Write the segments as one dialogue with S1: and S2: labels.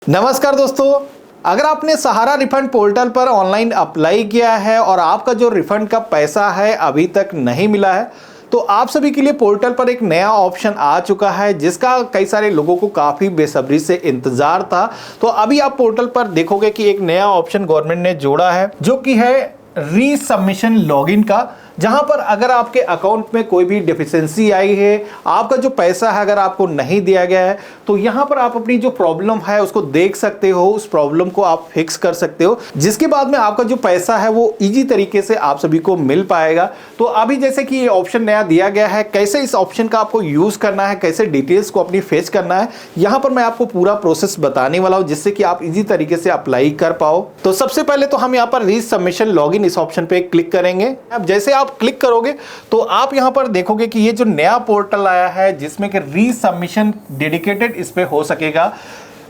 S1: नमस्कार दोस्तों, अगर आपने सहारा रिफंड पोर्टल पर ऑनलाइन अप्लाई किया है और आपका जो रिफंड का पैसा है अभी तक नहीं मिला है, तो आप सभी के लिए पोर्टल पर एक नया ऑप्शन आ चुका है जिसका कई सारे लोगों को काफ़ी बेसब्री से इंतज़ार था। तो अभी आप पोर्टल पर देखोगे कि एक नया ऑप्शन गवर्नमेंट ने जोड़ा है जो कि है रीसबमिशन लॉगिन का, जहां पर अगर आपके अकाउंट में कोई भी डेफिशिएंसी आई है, आपका जो पैसा है अगर आपको नहीं दिया गया है, तो यहां पर आप अपनी जो प्रॉब्लम है उसको देख सकते हो, उस प्रॉब्लम को आप फिक्स कर सकते हो, जिसके बाद में आपका जो पैसा है वो इजी तरीके से आप सभी को मिल पाएगा। तो अभी जैसे कि ये ऑप्शन नया दिया गया है, कैसे इस ऑप्शन का आपको यूज करना है, कैसे डिटेल्स को अपनी फेच करना है, यहां पर मैं आपको पूरा प्रोसेस बताने वाला हूं जिससे कि आप इजी तरीके से अप्लाई कर पाओ। तो सबसे पहले तो हम यहाँ पर रीसबमिशन लॉगिन इस ऑप्शन पे क्लिक करेंगे। अब जैसे आप क्लिक करोगे तो आप यहां पर देखोगे कि ये जो नया पोर्टल आया है जिसमें कि रीसबमिशन डेडिकेटेड इस पे हो सकेगा।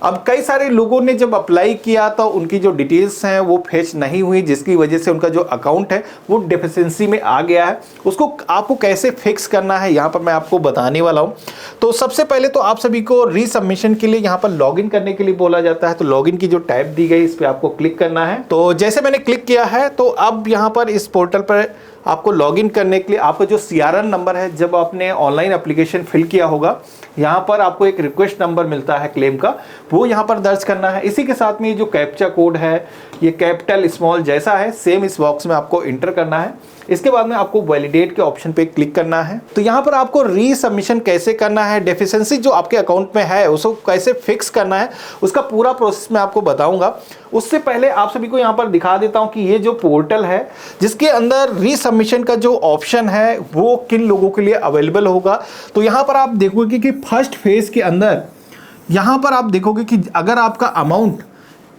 S1: अब कई सारे लोगों ने जब अप्लाई किया तो उनकी जो डिटेल्स हैं वो फेच नहीं हुई, जिसकी वजह से उनका जो अकाउंट है वो डेफिशिएंसी में आ गया है। उसको आपको कैसे फिक्स करना है यहाँ पर मैं आपको बताने वाला हूँ। तो सबसे पहले तो आप सभी को रीसबमिशन के लिए यहाँ पर लॉगिन करने के लिए बोला जाता है, तो लॉगिन की जो टैब दी गई इस पर आपको क्लिक करना है। तो जैसे मैंने क्लिक किया है तो अब यहाँ पर इस पोर्टल पर आपको लॉगिन करने के लिए आपका जो CRN नंबर है, जब आपने ऑनलाइन एप्लीकेशन फिल किया होगा, यहाँ पर आपको एक रिक्वेस्ट नंबर मिलता है क्लेम का, वो यहाँ पर दर्ज करना है। इसी के साथ में ये जो कैप्चा कोड है ये कैपिटल स्मॉल जैसा है, सेम इस बॉक्स में आपको इंटर करना है। इसके बाद में आपको वैलिडेट के ऑप्शन पे क्लिक करना है। तो यहाँ पर आपको रीसबमिशन कैसे करना है, डेफिशिएंसी जो आपके अकाउंट में है उसको कैसे फिक्स करना है, उसका पूरा प्रोसेस मैं आपको बताऊंगा। उससे पहले आप सभी को यहाँ पर दिखा देता हूँ कि ये जो पोर्टल है जिसके अंदर रीसबमिशन का जो ऑप्शन है वो किन लोगों के लिए अवेलेबल होगा। तो यहाँ पर आप देखोगे कि फर्स्ट फेज के अंदर यहाँ पर आप देखोगे कि अगर आपका अमाउंट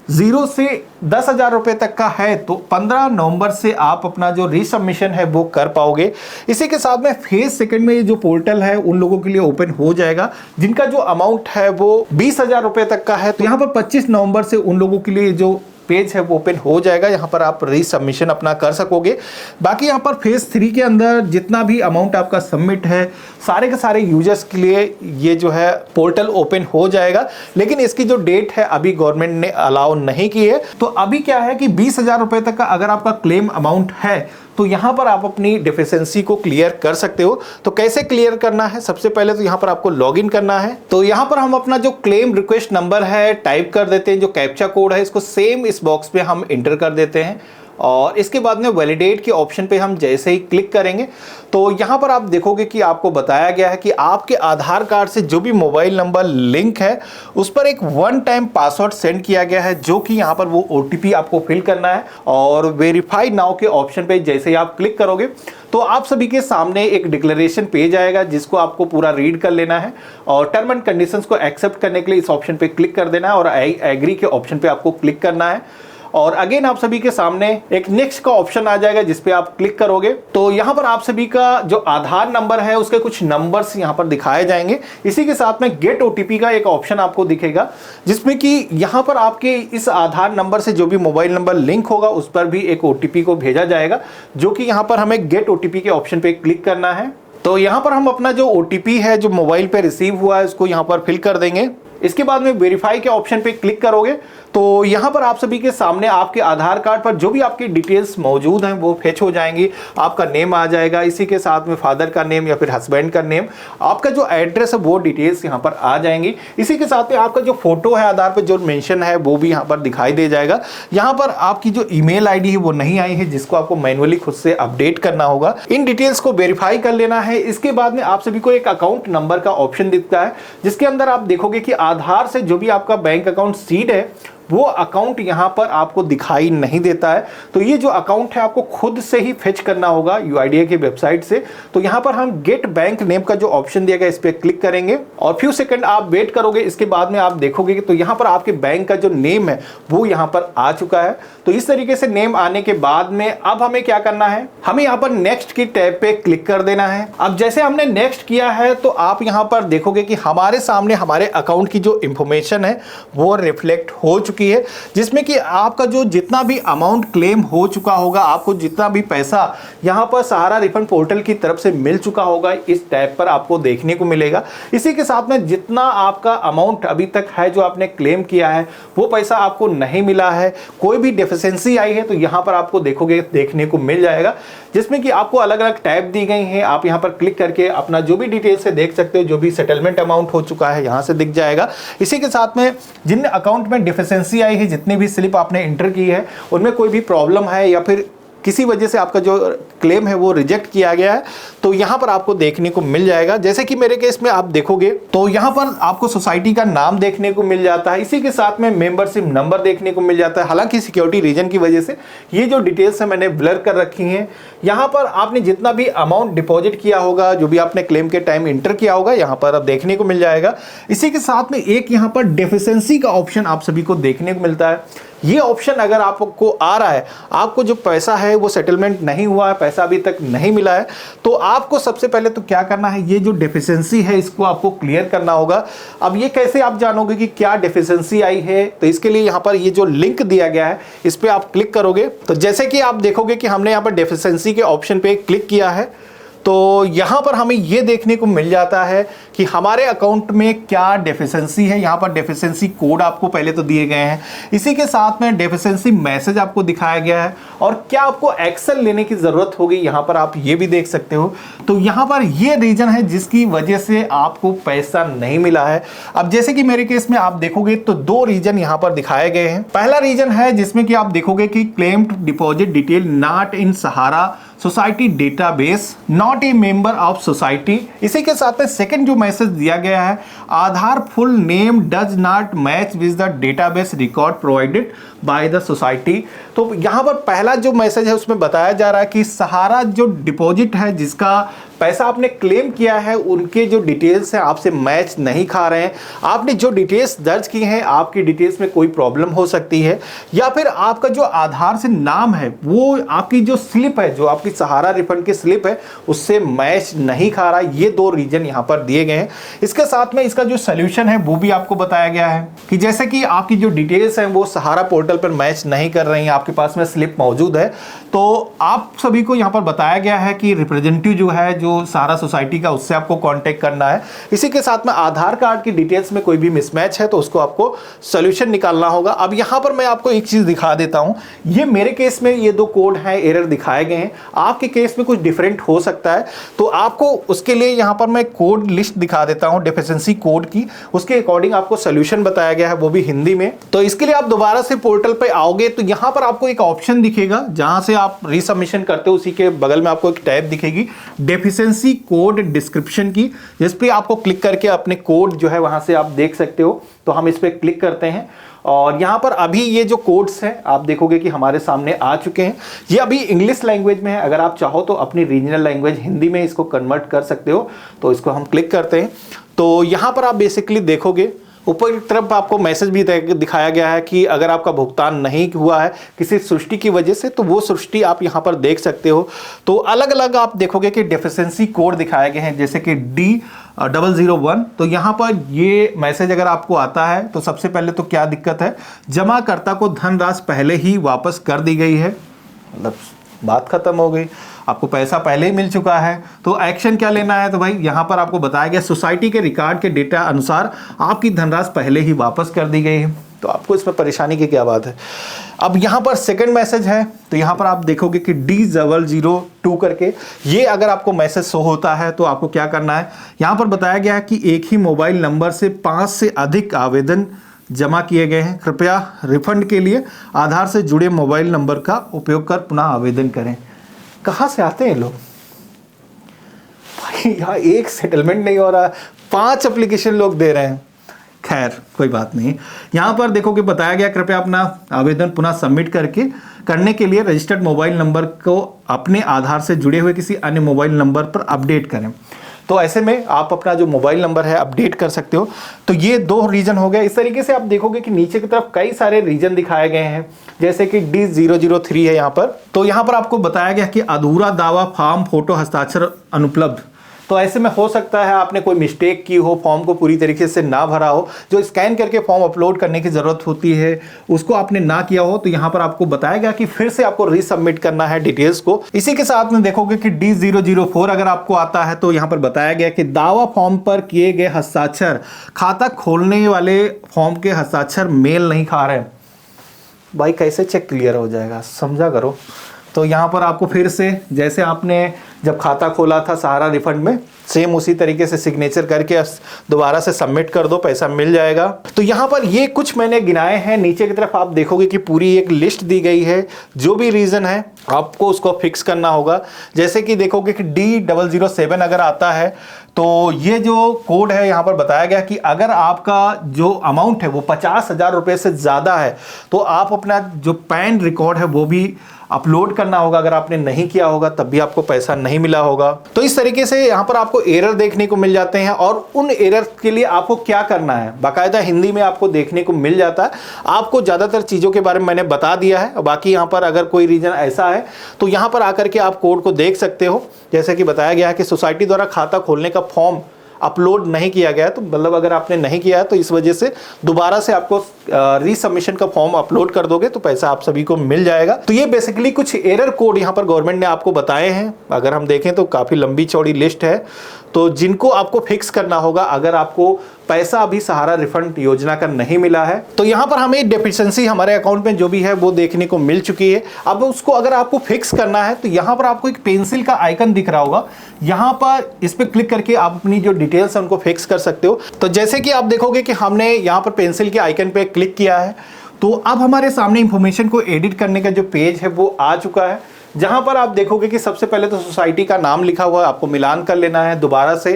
S1: 0 से 10,000 रुपए तक का है तो 15 नवंबर से आप अपना जो रीसबमिशन है वो कर पाओगे। इसी के साथ में फेज सेकंड में ये जो पोर्टल है उन लोगों के लिए ओपन हो जाएगा जिनका जो अमाउंट है वो 20,000 रुपए तक का है। तो यहाँ पर 25 नवंबर से उन लोगों के लिए जो पेज है वो ओपन हो जाएगा, यहाँ पर आप रीसबमिशन अपना कर सकोगे। बाकी यहाँ पर फेज 3 के अंदर जितना भी अमाउंट आपका सबमिट है सारे के सारे यूजर्स के लिए ये जो है पोर्टल ओपन हो जाएगा, लेकिन इसकी जो डेट है अभी गवर्नमेंट ने अलाउ नहीं की है। तो अभी क्या है कि 20,000 रुपए तक का अगर आपका क्लेम अमाउंट है तो यहाँ पर आप अपनी डेफिशिएंसी को क्लियर कर सकते हो। तो कैसे क्लियर करना है, सबसे पहले तो यहाँ पर आपको लॉगिन करना है। तो यहाँ पर हम अपना जो क्लेम रिक्वेस्ट नंबर है टाइप कर देते हैं, जो कैप्चा कोड है इसको सेम इस बॉक्स पे हम इंटर कर देते हैं और इसके बाद में वैलिडेट के ऑप्शन पे हम जैसे ही क्लिक करेंगे तो यहाँ पर आप देखोगे कि आपको बताया गया है कि आपके आधार कार्ड से जो भी मोबाइल नंबर लिंक है उस पर एक 1 टाइम पासवर्ड सेंड किया गया है, जो कि यहाँ पर वो OTP आपको फिल करना है। और वेरीफाई नाउ के ऑप्शन पे जैसे ही आप क्लिक करोगे तो आप सभी के सामने एक डिक्लेरेशन पेज आएगा जिसको आपको पूरा रीड कर लेना है और टर्म एंड कंडीशंस को एक्सेप्ट करने के लिए इस ऑप्शन पे क्लिक कर देना है और आई एग्री के ऑप्शन पे आपको क्लिक करना है। और अगेन आप सभी के सामने एक नेक्स्ट का ऑप्शन आ जाएगा जिस पे आप क्लिक करोगे तो यहाँ पर आप सभी का जो आधार नंबर है उसके कुछ नंबर्स यहाँ पर दिखाए जाएंगे। इसी के साथ में गेट OTP का एक ऑप्शन आपको दिखेगा जिसमें कि यहाँ पर आपके इस आधार नंबर से जो भी मोबाइल नंबर लिंक होगा उस पर भी एक OTP को भेजा जाएगा, जो कि यहाँ पर हमें गेट OTP के ऑप्शन पे क्लिक करना है। तो यहाँ पर हम अपना जो OTP है जो मोबाइल पे रिसीव हुआ है उसको यहाँ पर फिल कर देंगे। इसके बाद में वेरीफाई के ऑप्शन पे क्लिक करोगे तो यहाँ पर आप सभी के सामने आपके आधार कार्ड पर जो भी आपकी डिटेल्स मौजूद हैं वो फेच हो जाएंगी। आपका नेम आ जाएगा, इसी के साथ में फादर का नेम या फिर हस्बैंड का नेम, आपका जो एड्रेस है वो डिटेल्स यहाँ पर आ जाएंगी। इसी के साथ में आपका जो फोटो है आधार पर जो मेंशन है वो भी यहाँ पर दिखाई दे जाएगा। यहाँ पर आपकी जो ईमेल आईडी है वो नहीं आई है जिसको आपको मैनुअली खुद से अपडेट करना होगा। इन डिटेल्स को वेरीफाई कर लेना है। इसके बाद में आप सभी को एक अकाउंट नंबर का ऑप्शन दिखता है जिसके अंदर आप देखोगे कि आधार से जो भी आपका बैंक अकाउंट सीड है वो अकाउंट यहां पर आपको दिखाई नहीं देता है। तो ये जो अकाउंट है आपको खुद से ही फेच करना होगा UIDAI की वेबसाइट से। तो यहां पर हम गेट बैंक नेम का जो ऑप्शन दिया गया इस पे क्लिक करेंगे और फ्यू सेकंड आप वेट करोगे। इसके बाद में आप देखोगे कि तो यहां पर आपके बैंक का जो नेम है वो यहां पर आ चुका है। तो इस तरीके से नेम आने के बाद में अब हमें क्या करना है, हमें यहाँ पर नेक्स्ट की टैब पे क्लिक कर देना है। अब जैसे हमने नेक्स्ट किया है तो आप यहाँ पर देखोगे कि हमारे सामने हमारे अकाउंट की जो इंफॉर्मेशन है वो रिफ्लेक्ट हो चुकी चुकी है, जिसमें कि आपका जो जितना भी अमाउंट क्लेम हो चुका होगा, आपको जितना भी पैसा यहाँ पर सहारा रिफंड पोर्टल की तरफ से मिल चुका होगा, इस टैब पर आपको देखने को मिलेगा। इसी के साथ में जितना आपका अमाउंट अभी तक है जो आपने क्लेम किया है वो पैसा आपको नहीं मिला है, कोई भी डेफिशिएंसी आई है तो यहाँ पर आपको देखोगे देखने को मिल जाएगा, जिसमें कि आपको अलग अलग टैब दी गई हैं। आप यहाँ पर क्लिक करके अपना जो भी डिटेल्स है देख सकते हो, जो भी सेटलमेंट अमाउंट हो चुका है यहाँ से दिख जाएगा। इसी के साथ में जिन अकाउंट में डेफिशिएंसी आई है, जितनी भी स्लिप आपने एंटर की है उनमें कोई भी प्रॉब्लम है या फिर किसी वजह से आपका जो क्लेम है वो रिजेक्ट किया गया है, तो यहाँ पर आपको देखने को मिल जाएगा। जैसे कि मेरे केस में आप देखोगे तो यहाँ पर आपको सोसाइटी का नाम देखने को मिल जाता है, इसी के साथ में मेंबरशिप नंबर देखने को मिल जाता है। हालांकि सिक्योरिटी रीजन की वजह से ये जो डिटेल्स है मैंने ब्लर कर रखी हैं। यहाँ पर आपने जितना भी अमाउंट डिपॉजिट किया होगा, जो भी आपने क्लेम के टाइम इंटर किया होगा, यहाँ पर अब देखने को मिल जाएगा। इसी के साथ में एक यहाँ पर डेफिशिएंसी का ऑप्शन आप सभी को देखने को मिलता है। ये ऑप्शन अगर आपको आ रहा है, आपको जो पैसा है वो सेटलमेंट नहीं हुआ है, पैसा अभी तक नहीं मिला है, तो आपको सबसे पहले तो क्या करना है, ये जो डेफिशिएंसी है इसको आपको क्लियर करना होगा। अब ये कैसे आप जानोगे कि क्या डेफिशिएंसी आई है, तो इसके लिए यहाँ पर ये जो लिंक दिया गया है इस पर आप क्लिक करोगे तो जैसे कि आप देखोगे कि हमने यहाँ पर डेफिशिएंसी के ऑप्शन पे क्लिक किया है, तो यहाँ पर हमें ये देखने को मिल जाता है कि हमारे अकाउंट में क्या डेफिशिएंसी है। यहाँ पर डेफिशिएंसी कोड आपको पहले तो दिए गए हैं, इसी के साथ में डेफिशिएंसी मैसेज आपको दिखाया गया है और क्या आपको एक्शन लेने की ज़रूरत होगी, यहाँ पर आप ये भी देख सकते हो। तो यहाँ पर ये रीज़न है जिसकी वजह से आपको पैसा नहीं मिला है। अब जैसे कि मेरे केस में आप देखोगे तो दो रीज़न यहाँ पर दिखाए गए हैं। पहला रीज़न है जिसमें कि आप देखोगे कि claimed deposit detail not in Sahara society database, not a member of society. इसी के साथ में सेकंड जो मैसेज दिया गया है, Aadhaar full name does not match with the database record provided by the society. तो यहाँ पर पहला जो मैसेज है उसमें बताया जा रहा है कि सहारा जो डिपॉजिट है, जिसका पैसा आपने क्लेम किया है, उनके जो डिटेल्स हैं आपसे मैच नहीं खा रहे हैं। आपने जो डिटेल्स दर्ज की हैं, आपकी डिटेल्स में कोई प्रॉब्लम हो सकती है, या फिर आपका जो आधार से नाम है वो आपकी जो स्लिप है, जो आपकी सहारा रिफंड की स्लिप है, उससे मैच नहीं खा रहा। ये दो रीजन यहाँ पर दिए गए हैं। इसके साथ में इसका जो सोल्यूशन है वो भी आपको बताया गया है कि जैसे कि आपकी जो डिटेल्स हैं वो सहारा पोर्टल पर मैच नहीं कर रही हैं, आपके पास में स्लिप मौजूद है, तो आप सभी को यहाँ पर बताया गया है कि रिप्रेजेंटेटिव जो है जो सहारा सोसाइटी का, उससे आपको कांटेक्ट करना है। इसी के साथ में आधार कार्ड की डिटेल्स में कोई भी मिसमैच है तो उसको आपको सॉल्यूशन निकालना होगा। अब यहाँ पर मैं आपको एक चीज़ दिखा देता हूँ, ये मेरे केस में ये दो कोड हैं, एरर दिखाए गए हैं, आपके केस में कुछ डिफरेंट हो सकता है, तो आपको उसके लिए यहाँ पर मैं कोड लिस्ट दिखा देता हूँ डेफिशिएंसी कोड की, उसके अकॉर्डिंग आपको सोल्यूशन बताया गया है, वो भी हिंदी में। तो इसके लिए आप दोबारा से पोर्टल पे आओगे तो यहाँ पर आपको एक ऑप्शन दिखेगा, जहाँ से आप रीसबमिशन करते हो उसी के बगल में आपको एक टैब दिखेगी डेफिशिएंसी कोड डिस्क्रिप्शन की, जिस पे आपको क्लिक करके अपने कोड जो है वहां से आप देख सकते हो। तो हम इस पे क्लिक करते हैं और यहाँ पर अभी ये जो कोड्स हैं आप देखोगे कि हमारे सामने आ चुके हैं। ये अभी इंग्लिश लैंग्वेज में है, अगर आप चाहो तो अपनी रीजनल लैंग्वेज हिंदी में इसको कन्वर्ट कर सकते हो। तो इसको हम क्लिक करते हैं तो यहाँ पर आप बेसिकली देखोगे ऊपर की तरफ आपको मैसेज भी दिखाया गया है कि अगर आपका भुगतान नहीं हुआ है किसी सृष्टि की वजह से, तो वो सृष्टि आप यहाँ पर देख सकते हो। तो अलग अलग आप देखोगे कि डेफिशिएंसी कोड दिखाए गए हैं, जैसे कि D001। तो यहाँ पर ये मैसेज अगर आपको आता है तो सबसे पहले तो क्या दिक्कत है, जमाकर्ता को धनराशि पहले ही वापस कर दी गई है, मतलब बात खत्म हो गई, आपको पैसा पहले ही मिल चुका है। तो एक्शन क्या लेना है, तो भाई यहाँ पर आपको बताया गया सोसाइटी के रिकॉर्ड के डेटा अनुसार आपकी धनराशि पहले ही वापस कर दी गई है, तो आपको इसमें परेशानी की क्या बात है। अब यहाँ पर सेकंड मैसेज है, तो यहाँ पर आप देखोगे कि D002 करके ये अगर आपको मैसेज शो होता है तो आपको क्या करना है, यहाँ पर बताया गया है कि एक ही मोबाइल नंबर से 5 से अधिक आवेदन जमा किए गए हैं, कृपया रिफंड के लिए आधार से जुड़े मोबाइल नंबर का उपयोग कर पुनः आवेदन करें। कहाँ से आते हैं लोग भाई, यहाँ एक सेटलमेंट नहीं हो रहा, 5 एप्लीकेशन लोग दे रहे हैं। खैर कोई बात नहीं, यहाँ पर देखो कि बताया गया कृपया अपना आवेदन पुनः सबमिट करने के लिए रजिस्टर्ड मोबाइल नंबर को अपने आधार से जुड़े हुए किसी अन्य मोबाइल नंबर पर अपडेट करें। तो ऐसे में आप अपना जो मोबाइल नंबर है अपडेट कर सकते हो। तो ये दो रीजन हो गए। इस तरीके से आप देखोगे कि नीचे की तरफ कई सारे रीजन दिखाए गए हैं, जैसे कि D003 है यहाँ पर। तो यहाँ पर आपको बताया गया कि अधूरा दावा फॉर्म फोटो हस्ताक्षर अनुपलब्ध, तो ऐसे में हो सकता है आपने कोई मिस्टेक की हो, फॉर्म को पूरी तरीके से ना भरा हो, जो स्कैन करके फॉर्म अपलोड करने की ज़रूरत होती है उसको आपने ना किया हो, तो यहाँ पर आपको बताया गया कि फिर से आपको रीसबमिट करना है डिटेल्स को। इसी के साथ में देखोगे कि D004 अगर आपको आता है तो यहाँ पर बताया गया कि दावा फॉर्म पर किए गए हस्ताक्षर खाता खोलने वाले फॉर्म के हस्ताक्षर मेल नहीं खा रहे। भाई कैसे चेक क्लियर हो जाएगा, समझा करो। तो यहाँ पर आपको फिर से जैसे आपने जब खाता खोला था सहारा रिफंड में, सेम उसी तरीके से सिग्नेचर करके दोबारा से सबमिट कर दो, पैसा मिल जाएगा। तो यहाँ पर ये कुछ मैंने गिनाए हैं। नीचे की तरफ आप देखोगे कि पूरी एक लिस्ट दी गई है, जो भी रीज़न है आपको उसको फिक्स करना होगा। जैसे कि देखोगे कि D007 अगर आता है तो ये जो कोड है यहाँ पर बताया गया कि अगर आपका जो अमाउंट है वो 50,000 रुपये से ज़्यादा है तो आप अपना जो पैन रिकॉर्ड है वो भी अपलोड करना होगा। अगर आपने नहीं किया होगा तब भी आपको पैसा नहीं मिला होगा। तो इस तरीके से यहाँ पर आपको एरर देखने को मिल जाते हैं, और उन एरर के लिए आपको क्या करना है बाकायदा हिंदी में आपको देखने को मिल जाता है। आपको ज़्यादातर चीज़ों के बारे में मैंने बता दिया है। बाकी यहाँ पर अगर कोई रीज़न ऐसा है तो यहाँ पर आकर के आप कोड को देख सकते हो। जैसे कि बताया गया है कि सोसाइटी द्वारा खाता खोलने का फॉर्म अपलोड नहीं किया गया है, तो मतलब अगर आपने नहीं किया है तो इस वजह से दोबारा से आपको रीसबमिशन का फॉर्म अपलोड कर दोगे तो पैसा आप सभी को मिल जाएगा। तो ये बेसिकली कुछ एरर कोड यहाँ पर गवर्नमेंट ने आपको बताए हैं। अगर हम देखें तो काफ़ी लंबी चौड़ी लिस्ट है, तो जिनको आपको फिक्स करना होगा अगर आपको पैसा अभी सहारा रिफंड योजना का नहीं मिला है। तो यहाँ पर हमें डेफिशिएंसी हमारे अकाउंट में जो भी है वो देखने को मिल चुकी है। अब उसको अगर आपको फिक्स करना है तो यहाँ पर आपको एक पेंसिल का आइकन दिख रहा होगा, यहाँ पर इस पर क्लिक करके आप अपनी जो डिटेल्स है उनको फिक्स कर सकते हो। तो जैसे कि आप देखोगे कि हमने यहाँ पर पेंसिल के आइकन पे क्लिक किया है, तो अब हमारे सामने इंफॉर्मेशन को एडिट करने का जो पेज है वो आ चुका है, जहां पर आप देखोगे कि सबसे पहले तो सोसाइटी का नाम लिखा हुआ है, आपको मिलान कर लेना है दोबारा से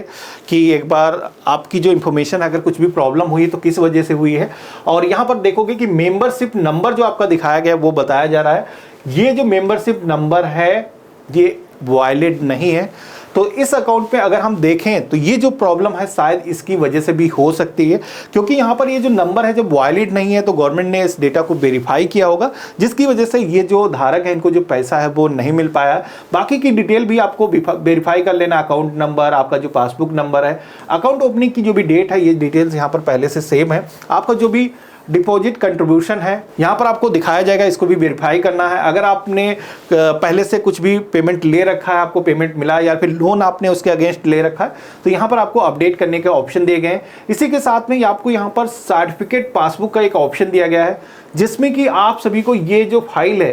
S1: कि एक बार आपकी जो इन्फॉर्मेशन अगर कुछ भी प्रॉब्लम हुई तो किस वजह से हुई है। और यहां पर देखोगे कि मेंबरशिप नंबर जो आपका दिखाया गया है वो बताया जा रहा है। ये जो मेंबरशिप नंबर है ये वैलिड नहीं है। तो इस अकाउंट में अगर हम देखें तो ये जो प्रॉब्लम है शायद इसकी वजह से भी हो सकती है, क्योंकि यहाँ पर ये जो नंबर है जब वैलिड नहीं है तो गवर्नमेंट ने इस डेटा को वेरीफाई किया होगा, जिसकी वजह से ये जो धारक है इनको जो पैसा है वो नहीं मिल पाया। बाकी की डिटेल भी आपको वेरीफाई कर लेना, अकाउंट नंबर, आपका जो पासबुक नंबर है, अकाउंट ओपनिंग की जो भी डेट है, ये डिटेल्स यहाँ पर पहले से सेम है। आपका जो भी डिपॉजिट कंट्रीब्यूशन है यहाँ पर आपको दिखाया जाएगा, इसको भी वेरीफाई करना है। अगर आपने पहले से कुछ भी पेमेंट ले रखा है, आपको पेमेंट मिला या फिर लोन आपने उसके अगेंस्ट ले रखा है, तो यहाँ पर आपको अपडेट करने के ऑप्शन दिए गए हैं। इसी के साथ में आपको यहाँ पर सर्टिफिकेट पासबुक का एक ऑप्शन दिया गया है, जिसमें कि आप सभी को ये जो फाइल है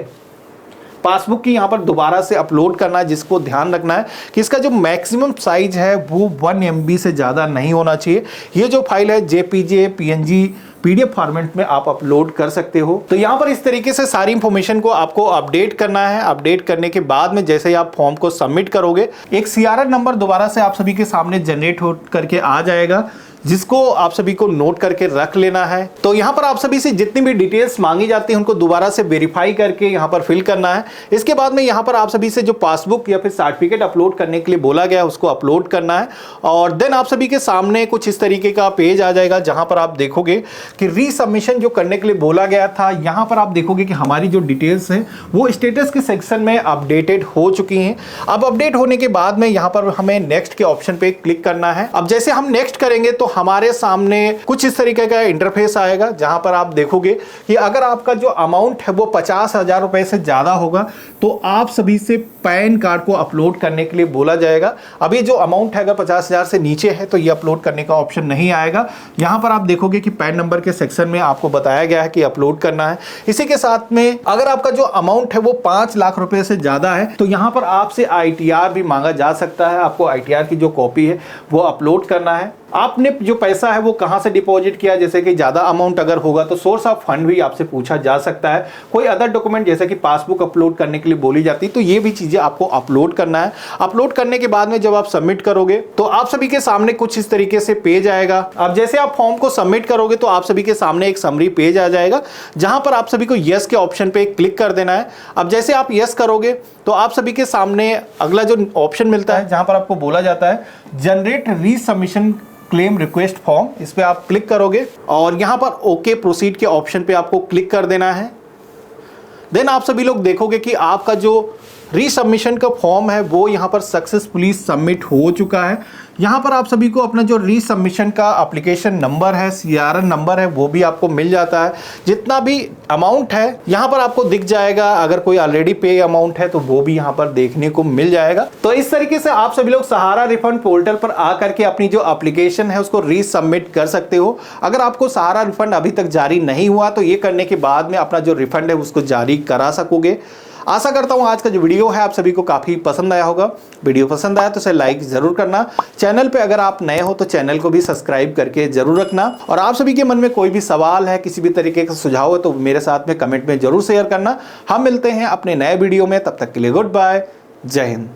S1: पासबुक की यहाँ पर दोबारा से अपलोड करना है, जिसको ध्यान रखना है कि इसका जो मैक्सिमम साइज है वो 1 MB से ज़्यादा नहीं होना चाहिए। ये जो फाइल है JPG, PNG, PDF फॉर्मेट में आप अपलोड कर सकते हो। तो यहाँ पर इस तरीके से सारी इंफॉर्मेशन को आपको अपडेट करना है। अपडेट करने के बाद में जैसे ही आप फॉर्म को सबमिट करोगे, एक CRR नंबर दोबारा से आप सभी के सामने जनरेट हो करके आ जाएगा, जिसको आप सभी को नोट करके रख लेना है। तो यहाँ पर आप सभी से जितनी भी डिटेल्स मांगी जाती हैं उनको दोबारा से वेरीफाई करके यहाँ पर फिल करना है। इसके बाद में यहाँ पर आप सभी से जो पासबुक या फिर सर्टिफिकेट अपलोड करने के लिए बोला गया है उसको अपलोड करना है, और देन आप सभी के सामने कुछ इस तरीके का पेज आ जाएगा, जहाँ पर आप देखोगे कि रीसबमिशन जो करने के लिए बोला गया था, यहाँ पर आप देखोगे कि हमारी जो डिटेल्स हैं वो स्टेटस के सेक्शन में अपडेटेड हो चुकी हैं। अब अपडेट होने के बाद में यहाँ पर हमें नेक्स्ट के ऑप्शन पे क्लिक करना है। अब जैसे हम नेक्स्ट करेंगे तो हमारे सामने कुछ इस तरीके का इंटरफेस आएगा, जहां पर आप देखोगे कि अगर आपका जो अमाउंट है वो 50,000 रुपए से ज्यादा होगा तो आप सभी से पैन कार्ड को अपलोड करने के लिए बोला जाएगा। अभी जो अमाउंट है अगर 50,000 से नीचे है तो ये अपलोड करने का ऑप्शन नहीं आएगा। यहां पर आप देखोगे कि पैन नंबर के सेक्शन में आपको बताया गया है कि अपलोड करना है। इसी के साथ में अगर आपका जो अमाउंट है वो 5 लाख रुपए से ज्यादा है तो यहां पर आपसे ITR भी मांगा जा सकता है। आपको ITR की जो कॉपी है वो अपलोड करना है। आपने जो पैसा है वो कहां से डिपॉजिट किया, जैसे कि ज्यादा अमाउंट अगर होगा तो सोर्स ऑफ फंड भी आपसे पूछा जा सकता है। कोई अदर डॉक्यूमेंट जैसे कि पासबुक अपलोड करने के लिए बोली जाती है, तो ये भी चीजें आपको अपलोड करना है। अपलोड करने के बाद में जब आप सबमिट करोगे तो आप सभी के सामने कुछ इस तरीके से पेज आएगा। अब जैसे आप फॉर्म को सबमिट करोगे तो आप सभी के सामने एक समरी पेज आ जाएगा, जहां पर आप सभी को यस के ऑप्शन पे क्लिक कर देना है। अब जैसे आप यस करोगे तो आप सभी के सामने अगला जो ऑप्शन मिलता है, जहां पर आपको बोला जाता है जनरेट रीसबमिशन क्लेम रिक्वेस्ट फॉर्म, इस पे आप क्लिक करोगे और यहां पर ओके प्रोसीड के ऑप्शन पे आपको क्लिक कर देना है। देन आप सभी लोग देखोगे कि आपका जो रीसबमिशन का फॉर्म है वो यहाँ पर सक्सेसफुली सबमिट हो चुका है। यहाँ पर आप सभी को अपना जो रीसबमिशन का एप्लीकेशन नंबर है, CRN नंबर है, वो भी आपको मिल जाता है। जितना भी अमाउंट है यहाँ पर आपको दिख जाएगा। अगर कोई ऑलरेडी पे अमाउंट है तो वो भी यहाँ पर देखने को मिल जाएगा। तो इस तरीके से आप सभी लोग सहारा रिफंड पोर्टल पर आकर के अपनी जो एप्लीकेशन है उसको रीसबमिट कर सकते हो। अगर आपको सहारा रिफंड अभी तक जारी नहीं हुआ तो ये करने के बाद में अपना जो रिफंड है उसको जारी करा सकोगे। आशा करता हूं आज का जो वीडियो है आप सभी को काफी पसंद आया होगा। वीडियो पसंद आया तो इसे लाइक जरूर करना। चैनल पे अगर आप नए हो तो चैनल को भी सब्सक्राइब करके जरूर रखना। और आप सभी के मन में कोई भी सवाल है, किसी भी तरीके का सुझाव है तो मेरे साथ में कमेंट में जरूर शेयर करना। हम मिलते हैं अपने नए वीडियो में, तब तक के लिए गुड बाय, जय हिंद।